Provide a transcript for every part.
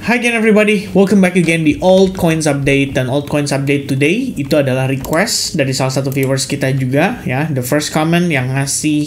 Hi again everybody, welcome back again di Altcoins Update. Dan Altcoins Update today itu adalah request dari salah satu viewers kita juga ya. The first comment yang ngasih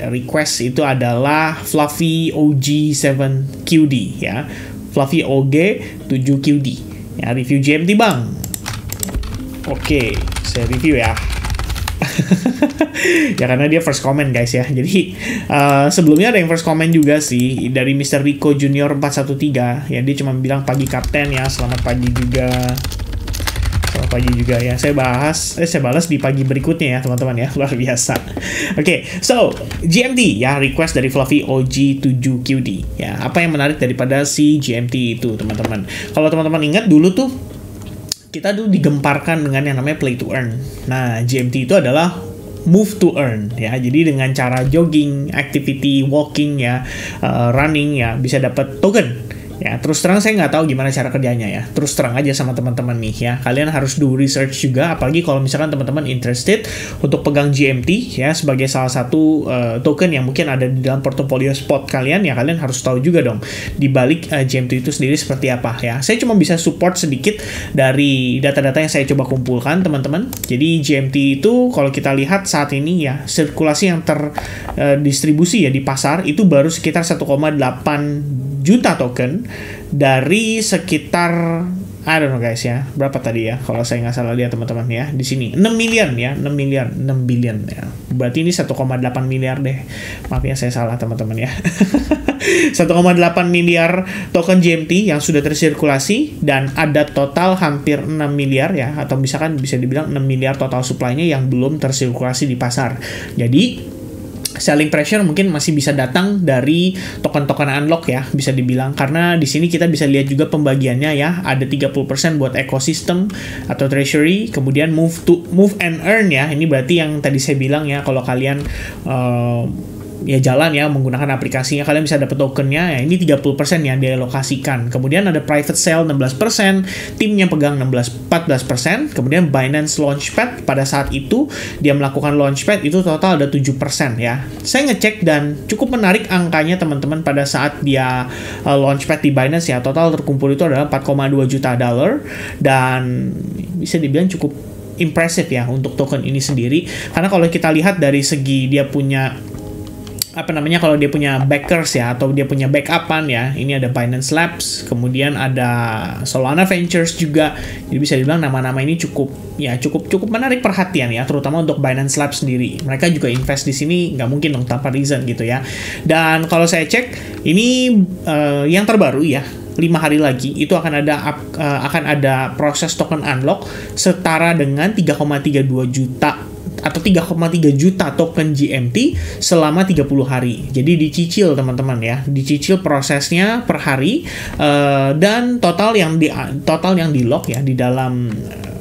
request itu adalah Fluffy OG7QD ya. Fluffy OG7QD ya, review GMT bang. Oke, saya review ya. Ya karena dia first comment guys ya. Jadi sebelumnya ada yang first comment juga sih dari Mr. Rico Junior 413 ya. Dia cuma bilang pagi kapten ya, selamat pagi juga. Selamat pagi juga ya. Saya balas di pagi berikutnya ya teman-teman ya. Luar biasa. Oke, so GMT ya, request dari Fluffy OG7QD ya. Apa yang menarik daripada si GMT itu teman-teman? Kalau teman-teman ingat dulu tuh kita tuh digemparkan dengan yang namanya play to earn. Nah, GMT itu adalah move to earn ya. Jadi dengan cara jogging, activity, walking ya, running ya, bisa dapat token. Ya, terus terang saya nggak tahu gimana cara kerjanya ya. Terus terang aja sama teman-teman nih ya. Kalian harus do research juga, apalagi kalau misalkan teman-teman interested untuk pegang GMT ya sebagai salah satu token yang mungkin ada di dalam portofolio spot kalian ya. Kalian harus tahu juga dong di balik GMT itu sendiri seperti apa ya. Saya cuma bisa support sedikit dari data-data yang saya coba kumpulkan teman-teman. Jadi GMT itu kalau kita lihat saat ini ya, sirkulasi yang terdistribusi ya di pasar itu baru sekitar 1,8 juta token dari sekitar I don't know guys ya, berapa tadi ya kalau saya nggak salah lihat teman-teman ya, di sini 6 billion ya. Berarti ini 1,8 miliar deh, maaf ya saya salah teman-teman ya. 1,8 miliar token GMT yang sudah tersirkulasi dan ada total hampir 6 miliar ya, atau misalkan bisa dibilang 6 miliar total supply-nya yang belum tersirkulasi di pasar. Jadi selling pressure mungkin masih bisa datang dari token-token unlock ya, bisa dibilang, karena di sini kita bisa lihat juga pembagiannya ya, ada 30% buat ekosistem atau treasury, kemudian move and earn ya. Ini berarti yang tadi saya bilang ya, kalau kalian ya jalan ya menggunakan aplikasinya, kalian bisa dapat tokennya ya. Ini 30% yang dialokasikan. Kemudian ada private sale 16%, timnya pegang 14%, kemudian Binance Launchpad pada saat itu dia melakukan launchpad itu total ada 7% ya. Saya ngecek dan cukup menarik angkanya teman-teman pada saat dia launchpad di Binance ya. Total terkumpul itu adalah 4,2 juta dolar dan bisa dibilang cukup impressive ya untuk token ini sendiri. Karena kalau kita lihat dari segi dia punya kalau dia punya backers ya, atau dia punya backupan ya, ini ada Binance Labs, kemudian ada Solana Ventures juga. Jadi bisa dibilang nama-nama ini cukup menarik perhatian ya, terutama untuk Binance Labs sendiri. Mereka juga invest di sini, nggak mungkin dong tanpa reason gitu ya. Dan kalau saya cek ini yang terbaru ya, 5 hari lagi itu akan ada proses token unlock setara dengan 3,32 juta atau 3,3 juta token GMT selama 30 hari. Jadi dicicil teman-teman ya, dicicil prosesnya per hari, dan total yang di lock ya di dalam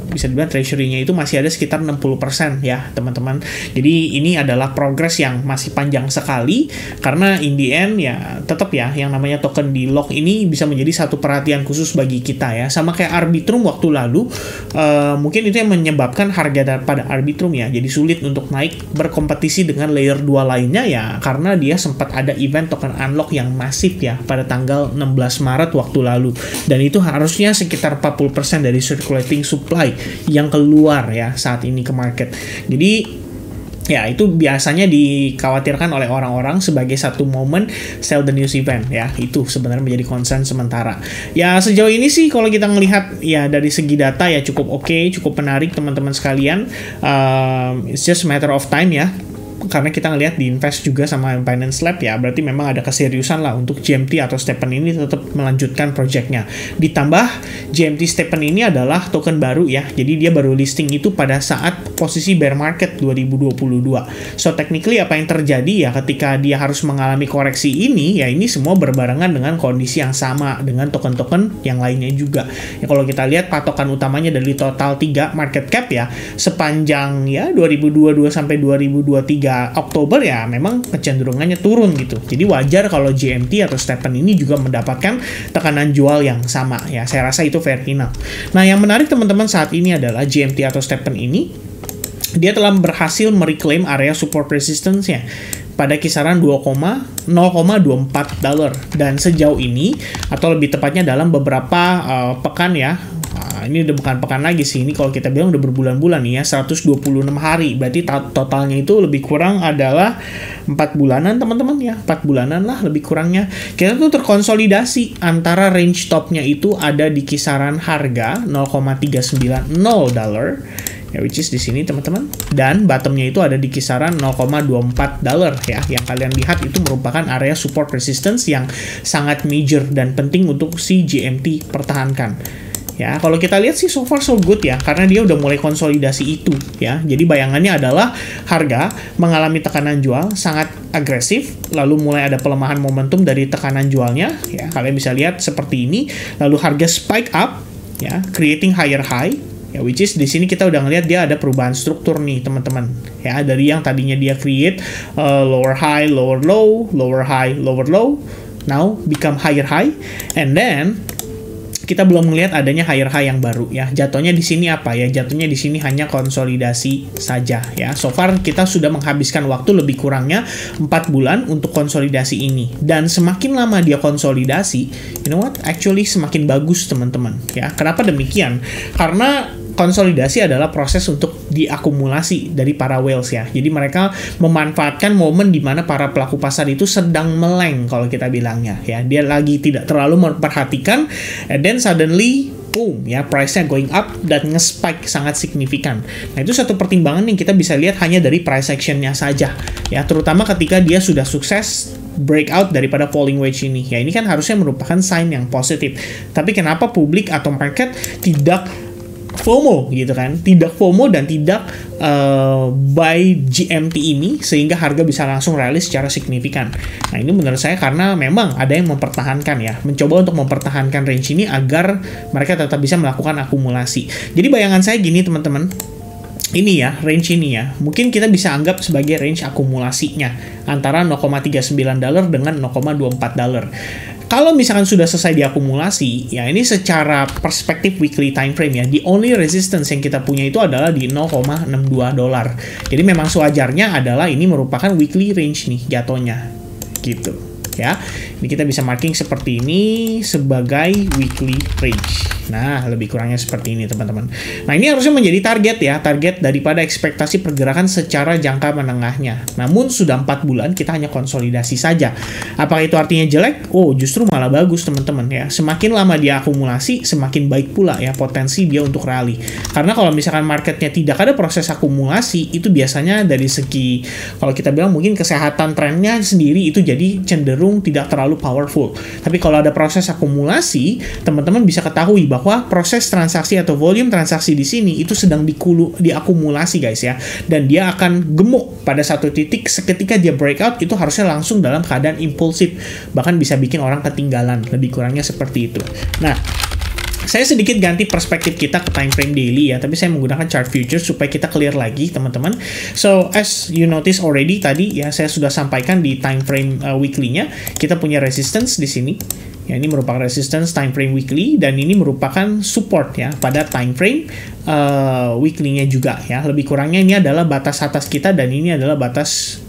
bisa dibilang treasury-nya itu masih ada sekitar 60% ya teman-teman. Jadi ini adalah progress yang masih panjang sekali, karena in the end ya tetap ya yang namanya token di lock ini bisa menjadi satu perhatian khusus bagi kita ya. Sama kayak Arbitrum waktu lalu, mungkin itu yang menyebabkan harga daripada Arbitrum ya jadi sulit untuk naik berkompetisi dengan layer 2 lainnya ya, karena dia sempat ada event token unlock yang masif ya pada tanggal 16 Maret waktu lalu, dan itu harusnya sekitar 40% dari circulating supply yang keluar ya saat ini ke market. Jadi ya itu biasanya dikhawatirkan oleh orang-orang sebagai satu momen sell the news event ya. Itu sebenarnya menjadi concern sementara. Ya sejauh ini sih kalau kita melihat ya dari segi data ya cukup oke, cukup menarik teman-teman sekalian. It's just a matter of time ya. Karena kita ngelihat di invest juga sama Binance Lab ya, berarti memang ada keseriusan lah untuk GMT atau Stephen ini tetap melanjutkan projectnya. Ditambah GMT Stephen ini adalah token baru ya, jadi dia baru listing itu pada saat posisi bear market 2022. So technically apa yang terjadi ya ketika dia harus mengalami koreksi ini ya, ini semua berbarengan dengan kondisi yang sama dengan token-token yang lainnya juga. Ya kalau kita lihat patokan utamanya dari total 3 market cap ya, sepanjang ya 2022 sampai 2023 Oktober ya memang kecenderungannya turun gitu. Jadi wajar kalau GMT atau Stephen ini juga mendapatkan tekanan jual yang sama ya. Saya rasa itu fair enough. Nah, yang menarik teman-teman saat ini adalah GMT atau Stephen ini dia telah berhasil mereclaim area support resistance-nya pada kisaran 0,24 dolar, dan sejauh ini atau lebih tepatnya dalam beberapa pekan ya, ini udah bukan pekan lagi sih, ini kalau kita bilang udah berbulan-bulan nih ya, 126 hari, berarti totalnya itu lebih kurang adalah 4 bulanan teman-teman ya, 4 bulanan lah lebih kurangnya. Kita tuh terkonsolidasi antara range topnya itu ada di kisaran harga 0,390 dolar ya, which is di sini teman-teman, dan bottomnya itu ada di kisaran 0,24 dolar ya, yang kalian lihat itu merupakan area support resistance yang sangat major dan penting untuk si GMT pertahankan. Ya, kalau kita lihat sih so far so good ya, karena dia udah mulai konsolidasi itu ya. Jadi bayangannya adalah harga mengalami tekanan jual sangat agresif, lalu mulai ada pelemahan momentum dari tekanan jualnya ya. Kalian bisa lihat seperti ini, lalu harga spike up ya, creating higher high. Ya, which is di sini kita udah ngelihat dia ada perubahan struktur nih teman-teman ya, dari yang tadinya dia create lower high, lower low, lower high, lower low, now become higher high, and then kita belum melihat adanya higher high yang baru ya. Jatuhnya di sini apa ya? Jatuhnya di sini hanya konsolidasi saja ya. So far kita sudah menghabiskan waktu lebih kurangnya 4 bulan untuk konsolidasi ini. Dan semakin lama dia konsolidasi, you know what? Actually semakin bagus teman-teman ya. Kenapa demikian? Karena konsolidasi adalah proses untuk diakumulasi dari para whales ya. Jadi mereka memanfaatkan momen di mana para pelaku pasar itu sedang meleng kalau kita bilangnya ya. Dia lagi tidak terlalu memperhatikan, and then suddenly boom ya, price-nya going up dan nge-spike sangat signifikan. Nah, itu satu pertimbangan yang kita bisa lihat hanya dari price action-nya saja ya, terutama ketika dia sudah sukses breakout daripada falling wedge ini. Ya, ini kan harusnya merupakan sign yang positif. Tapi kenapa publik atau market tidak FOMO gitu kan, tidak FOMO dan tidak buy GMT ini sehingga harga bisa langsung rally secara signifikan. Nah, ini menurut saya karena memang ada yang mempertahankan ya, mencoba untuk mempertahankan range ini agar mereka tetap bisa melakukan akumulasi. Jadi bayangan saya gini teman-teman, ini ya, range ini ya, mungkin kita bisa anggap sebagai range akumulasinya antara 0,39 dolar dengan 0,24 dolar. Kalau misalkan sudah selesai diakumulasi, ya ini secara perspektif weekly time frame ya, the only resistance yang kita punya itu adalah di 0,62 dolar. Jadi memang sewajarnya adalah ini merupakan weekly range nih jatuhnya, gitu ya. Ini kita bisa marking seperti ini sebagai weekly range. Nah, lebih kurangnya seperti ini teman-teman. Nah, ini harusnya menjadi target ya, target daripada ekspektasi pergerakan secara jangka menengahnya. Namun sudah 4 bulan kita hanya konsolidasi saja. Apakah itu artinya jelek? Oh, justru malah bagus teman-teman ya. Semakin lama dia akumulasi, semakin baik pula ya potensi dia untuk rally. Karena kalau misalkan marketnya tidak ada proses akumulasi, itu biasanya dari segi, kalau kita bilang mungkin kesehatan trennya sendiri itu jadi cenderung tidak terlalu powerful. Tapi kalau ada proses akumulasi, teman-teman bisa ketahui bahwa proses transaksi atau volume transaksi di sini itu sedang diakumulasi guys ya, dan dia akan gemuk pada satu titik. Seketika dia breakout itu harusnya langsung dalam keadaan impulsif, bahkan bisa bikin orang ketinggalan, lebih kurangnya seperti itu. Nah, saya sedikit ganti perspektif kita ke time frame daily ya, tapi saya menggunakan chart futures supaya kita clear lagi teman-teman. So as you notice already tadi ya, saya sudah sampaikan di time frame weekly-nya kita punya resistance di sini. Ya, ini merupakan resistance time frame weekly, dan ini merupakan support ya pada time frame weekly-nya juga ya. Lebih kurangnya ini adalah batas atas kita, dan ini adalah batas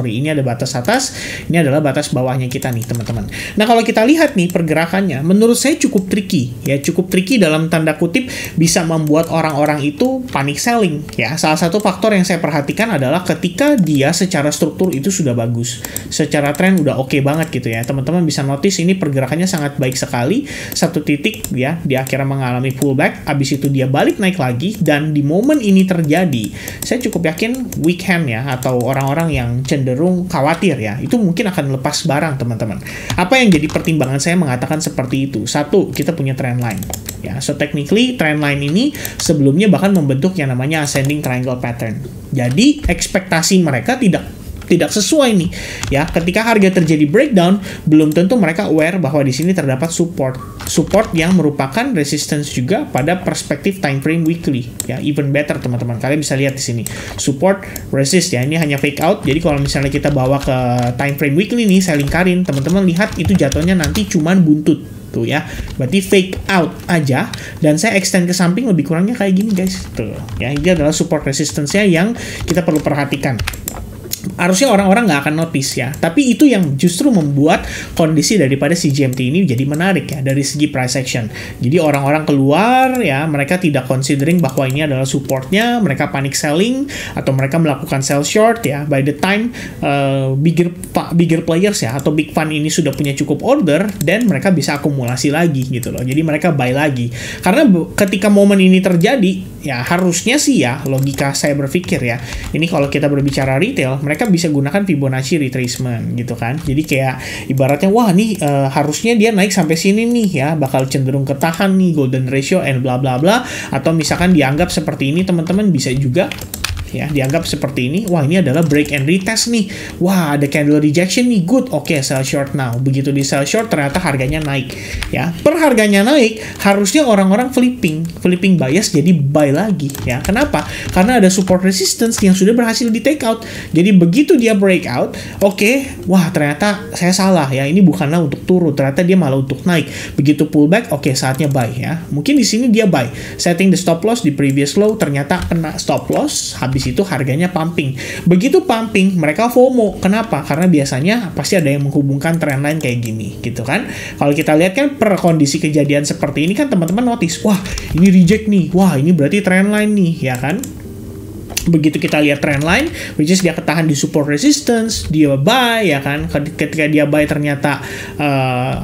ini ada batas atas, ini adalah batas bawahnya kita nih teman-teman. Nah, kalau kita lihat nih pergerakannya, menurut saya cukup tricky ya, cukup tricky dalam tanda kutip, bisa membuat orang-orang itu panic selling ya. Salah satu faktor yang saya perhatikan adalah ketika dia secara struktur itu sudah bagus, secara tren udah oke banget gitu ya, teman-teman bisa notice ini pergerakannya sangat baik sekali. Satu titik ya, dia akhirnya mengalami pullback, habis itu dia balik naik lagi, dan di momen ini terjadi, saya cukup yakin weak hand ya, atau orang-orang yang cenderung khawatir ya, itu mungkin akan lepas barang teman-teman. Apa yang jadi pertimbangan saya mengatakan seperti itu? Satu, kita punya trend line ya. So technically trend line ini sebelumnya bahkan membentuk yang namanya ascending triangle pattern. Jadi ekspektasi mereka tidak tidak sesuai nih ya. Ketika harga terjadi breakdown, belum tentu mereka aware bahwa di sini terdapat support yang merupakan resistance juga pada perspektif time frame weekly ya. Even better teman-teman, kalian bisa lihat di sini support resist ya, ini hanya fake out. Jadi kalau misalnya kita bawa ke time frame weekly nih, saya lingkarin, teman-teman lihat itu jatuhnya nanti cuman buntut tuh ya, berarti fake out aja. Dan saya extend ke samping, lebih kurangnya kayak gini guys, tuh ya. Ini adalah support resistance-nya yang kita perlu perhatikan. Harusnya orang-orang nggak akan notice ya, tapi itu yang justru membuat kondisi daripada si GMT ini jadi menarik ya dari segi price action. Jadi orang-orang keluar ya, mereka tidak considering bahwa ini adalah supportnya, mereka panic selling atau mereka melakukan sell short ya. By the time bigger players ya atau big fund ini sudah punya cukup order, dan mereka bisa akumulasi lagi gitu loh. Jadi mereka buy lagi, karena ketika momen ini terjadi ya, harusnya sih ya, logika saya berpikir ya, ini kalau kita berbicara retail, mereka bisa gunakan Fibonacci retracement gitu kan. Jadi kayak ibaratnya, wah nih harusnya dia naik sampai sini nih ya, bakal cenderung ketahan nih golden ratio and bla bla bla. Atau misalkan dianggap seperti ini teman-teman, bisa juga ya dianggap seperti ini, wah ini adalah break and retest nih, wah ada candle rejection nih, good, oke, sell short now. Begitu di sell short ternyata harganya naik ya, per harganya naik harusnya orang-orang flipping bias jadi buy lagi ya. Kenapa? Karena ada support resistance yang sudah berhasil di take out. Jadi begitu dia breakout, oke, wah ternyata saya salah ya, ini bukanlah untuk turun, ternyata dia malah untuk naik. Begitu pullback, oke, saatnya buy ya. Mungkin di sini dia buy, setting the stop loss di previous low, ternyata kena stop loss, habis itu harganya pumping. Begitu pumping, mereka FOMO. Kenapa? Karena biasanya pasti ada yang menghubungkan trendline kayak gini, gitu kan. Kalau kita lihat kan per kondisi kejadian seperti ini kan teman-teman notice, wah ini reject nih, wah ini berarti trendline nih, ya kan. Begitu kita lihat trendline, which is dia ketahan di support resistance, dia buy ya kan. Ketika dia buy ternyata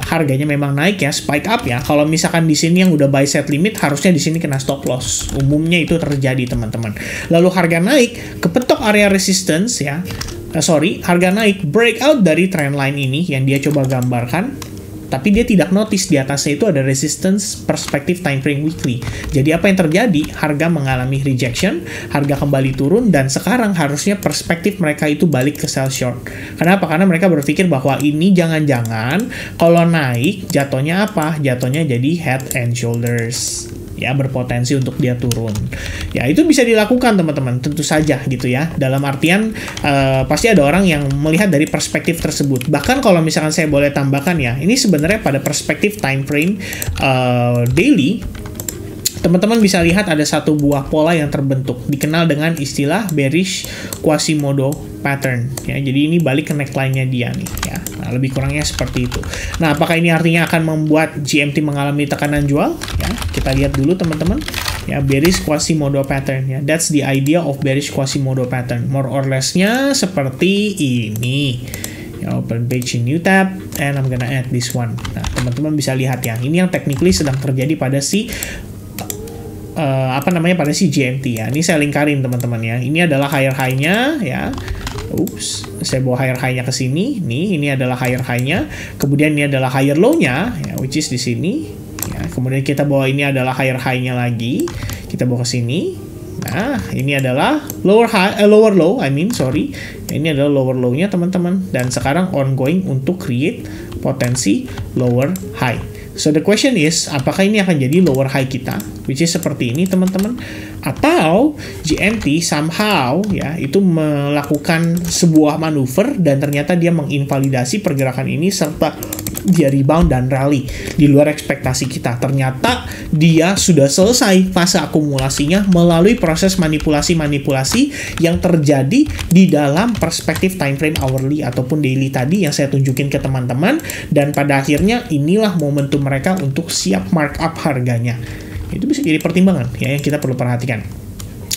harganya memang naik ya, spike up ya. Kalau misalkan di sini yang udah buy set limit, harusnya di sini kena stop loss. Umumnya itu terjadi teman-teman. Lalu harga naik, kepetok area resistance ya. Harga naik breakout dari trendline ini yang dia coba gambarkan. Tapi dia tidak notice di atasnya itu ada resistance perspektif time frame weekly. Jadi apa yang terjadi? Harga mengalami rejection, harga kembali turun, dan sekarang harusnya perspektif mereka itu balik ke sell short. Kenapa? Karena mereka berpikir bahwa ini jangan-jangan kalau naik jatuhnya apa? Jatuhnya jadi head and shoulders. Ya, berpotensi untuk dia turun. Ya, itu bisa dilakukan teman-teman, tentu saja gitu ya. Dalam artian pasti ada orang yang melihat dari perspektif tersebut. Bahkan kalau misalkan saya boleh tambahkan ya, ini sebenarnya pada perspektif time frame daily, teman-teman bisa lihat ada satu buah pola yang terbentuk, dikenal dengan istilah bearish Quasimodo pattern ya. Jadi ini balik ke neckline-nya dia nih ya. Nah, lebih kurangnya seperti itu. Nah, apakah ini artinya akan membuat GMT mengalami tekanan jual? Ya, kita lihat dulu teman-teman. Ya, bearish Quasimodo pattern ya. That's the idea of bearish Quasimodo pattern. More or less-nya seperti ini. Ya, open page in new tab and I'm gonna add this one. Nah, teman-teman bisa lihat ya. Ini yang technically sedang terjadi pada si pada si GMT ya. Ini saya lingkarin teman-teman ya. Ini adalah higher high-nya ya. Saya bawa higher high-nya ke sini. Nih, ini adalah higher high-nya. Kemudian ini adalah higher low-nya ya, which is di sini. Ya, kemudian kita bawa ini adalah higher high-nya lagi. Kita bawa ke sini. Nah, ini adalah lower low, Ini adalah lower low-nya teman-teman. Dan sekarang ongoing untuk create potensi lower high. So the question is, apakah ini akan jadi lower high kita, which is seperti ini teman-teman, atau GMT somehow ya itu melakukan sebuah manuver dan ternyata dia menginvalidasi pergerakan ini serta dia rebound dan rally di luar ekspektasi kita. Ternyata dia sudah selesai fase akumulasinya melalui proses manipulasi-manipulasi yang terjadi di dalam perspektif time frame hourly ataupun daily tadi yang saya tunjukin ke teman-teman, dan pada akhirnya inilah momentum mereka untuk siap markup harganya. Itu bisa jadi pertimbangan ya yang kita perlu perhatikan.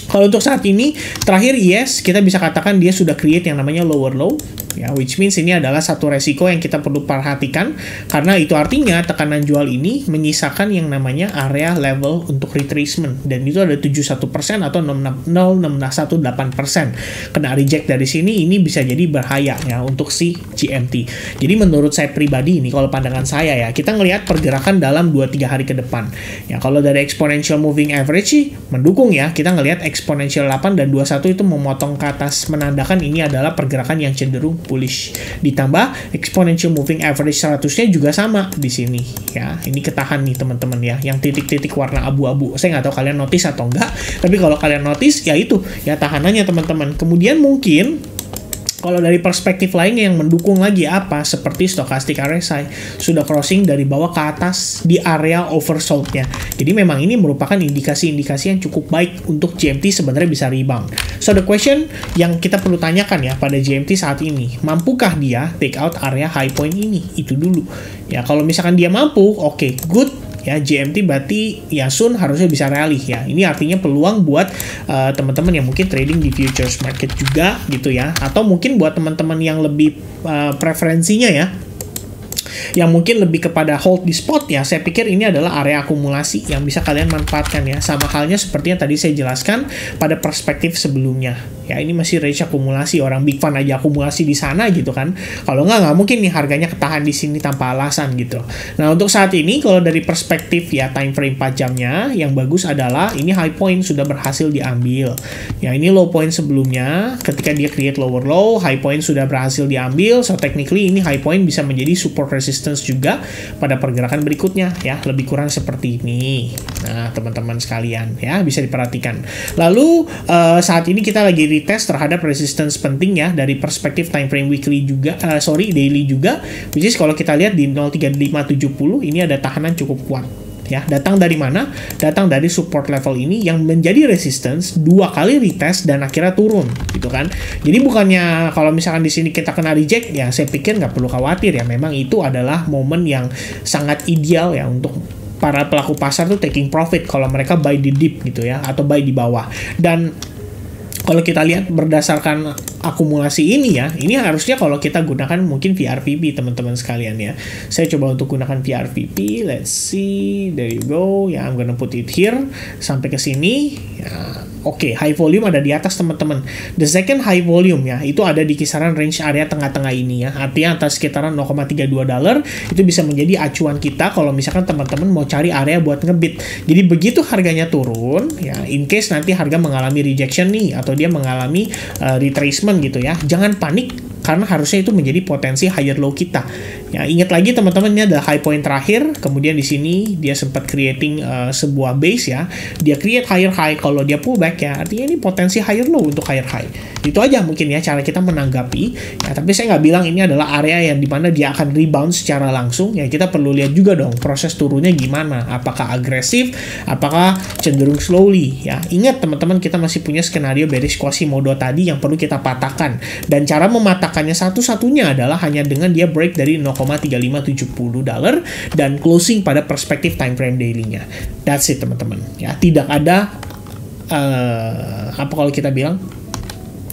Kalau untuk saat ini, terakhir yes, kita bisa katakan dia sudah create yang namanya lower low. ya, which means ini adalah satu resiko yang kita perlu perhatikan, karena itu artinya tekanan jual ini menyisakan yang namanya area level untuk retracement, dan itu ada 71% atau 0,618%. Kena reject dari sini, ini bisa jadi bahaya ya untuk si GMT. Jadi menurut saya pribadi ini, kalau pandangan saya ya, kita ngelihat pergerakan dalam 2-3 hari ke depan. Ya, kalau dari exponential moving average sih mendukung ya, kita ngelihat exponential 8 dan 21 itu memotong ke atas, menandakan ini adalah pergerakan yang cenderung bullish. Ditambah exponential moving average 100-nya juga sama di sini ya. Ini ketahan nih teman-teman ya, yang titik-titik warna abu-abu. Saya nggak tahu kalian notice atau enggak, tapi kalau kalian notice ya itu ya tahanannya teman-teman. Kemudian mungkin kalau dari perspektif lainnya yang mendukung lagi apa, seperti stochastic RSI sudah crossing dari bawah ke atas di area oversold-nya. Jadi memang ini merupakan indikasi-indikasi yang cukup baik untuk GMT sebenarnya bisa rebound. So the question yang kita perlu tanyakan ya pada GMT saat ini, mampukah dia take out area high point ini? Itu dulu. Ya kalau misalkan dia mampu, oke, good. Ya, GMT berarti ya soon harusnya bisa rally ya. Ini artinya peluang buat teman-teman yang mungkin trading di futures market juga gitu ya. Atau mungkin buat teman-teman yang lebih preferensinya ya, yang mungkin lebih kepada hold di spot ya, saya pikir ini adalah area akumulasi yang bisa kalian manfaatkan ya. Sama halnya seperti yang tadi saya jelaskan pada perspektif sebelumnya. Ya, ini masih range akumulasi, orang big fan aja akumulasi di sana gitu kan. Kalau nggak mungkin nih harganya ketahan di sini tanpa alasan gitu. Nah, untuk saat ini kalau dari perspektif ya time frame 4 jamnya, yang bagus adalah ini high point sudah berhasil diambil. Ya, ini low point sebelumnya, ketika dia create lower low, high point sudah berhasil diambil. So technically ini high point bisa menjadi support resistance juga pada pergerakan berikutnya ya, lebih kurang seperti ini. Nah, teman-teman sekalian ya, bisa diperhatikan. Lalu saat ini kita lagi retest terhadap resistance penting ya dari perspektif time frame weekly juga, daily juga, which is kalau kita lihat di 03570 ini ada tahanan cukup kuat. Ya, datang dari mana? Datang dari support level ini yang menjadi resistance, 2 kali retest dan akhirnya turun, gitu kan? Jadi bukannya kalau misalkan di sini kita kena reject, ya saya pikir nggak perlu khawatir ya. Memang itu adalah momen yang sangat ideal ya untuk para pelaku pasar tuh taking profit kalau mereka buy di dip gitu ya, atau buy di bawah. Dan kalau kita lihat berdasarkan akumulasi ini ya, ini harusnya kalau kita gunakan mungkin VRVP teman-teman sekalian ya. Saya coba untuk gunakan VRVP, let's see, there you go, ya I'm gonna put it here, sampai ke sini, ya. Oke, high volume ada di atas teman-teman. The second high volume ya, itu ada di kisaran range area tengah-tengah ini ya. Artinya atas sekitaran $0,32 itu bisa menjadi acuan kita kalau misalkan teman-teman mau cari area buat ngebit. Jadi begitu harganya turun ya, in case nanti harga mengalami rejection nih atau dia mengalami retracement gitu ya, jangan panik karena harusnya itu menjadi potensi higher low kita. Ya, ingat lagi teman-teman, ini adalah high point terakhir, kemudian di sini dia sempat creating sebuah base ya. Dia create higher high, kalau dia pullback ya, artinya ini potensi higher low untuk higher high. Itu aja mungkin ya cara kita menanggapi. Ya, tapi saya nggak bilang ini adalah area yang dimana dia akan rebound secara langsung. Ya, kita perlu lihat juga dong proses turunnya gimana. Apakah agresif, apakah cenderung slowly. Ya, ingat teman-teman, kita masih punya skenario bearish Quasimodo tadi yang perlu kita patahkan. Dan cara mematahkannya satu-satunya adalah hanya dengan dia break dari $0,3570 dan closing pada perspektif time frame daily-nya. That's it teman-teman. Ya, tidak ada apa kalau kita bilang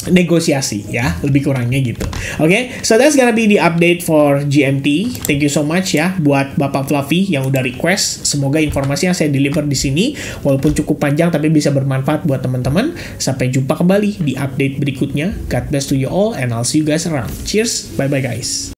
negosiasi ya, lebih kurangnya gitu. Oke, so that's gonna be the update for GMT. Thank you so much ya buat Bapak Fluffy yang udah request. Semoga informasi yang saya deliver di sini walaupun cukup panjang tapi bisa bermanfaat buat teman-teman. Sampai jumpa kembali di update berikutnya. God bless to you all and I'll see you guys around. Cheers, bye bye guys.